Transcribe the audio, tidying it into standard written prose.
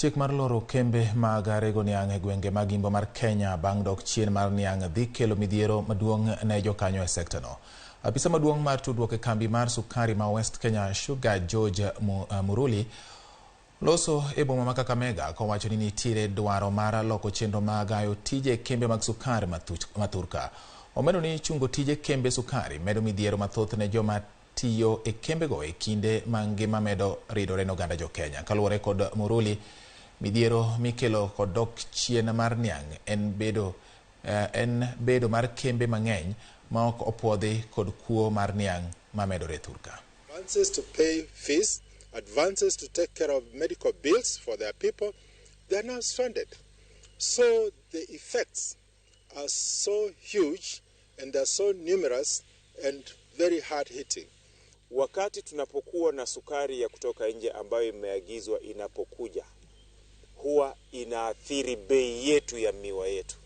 Chik mar loro kembe mag rego niang' e gwenge mag Imbo mar Kenya bang' dok chien mar niang' dhi kelo midhiero maduong' ne jokanyo e sekta no. Apisa maduong' mar tudruok e kambi mar sukari ma West Kenya Sugar George Muruli loso e boma ma Kakamega kowacho ni nitiere dwaro mar loko chenro mag gayo tije kembe mag sukari mathurka. Omedo ni chungo tije kembe sukari medo midhiero mathoth ne joma tiyo e kembego e kinde ma ngima medo ridore ne oganda jo-Kenya. Kaluwore kod Muruli, midhiero mikelo kod dok chien mar niang' en bedo mar kembe mang'eny ma ok opwodhi kod kuo mar niang' ma medore thurka. Advances to pay fees, advances to take care of medical bills for their people, they are now stranded. So the effects are so huge and they are so numerous and very hard-hitting. Wakati tunapokuwa na sukari ya kutoka nje ambayo imeagizwa inapokuja, huwa inaathiri bei yetu ya miwa yetu.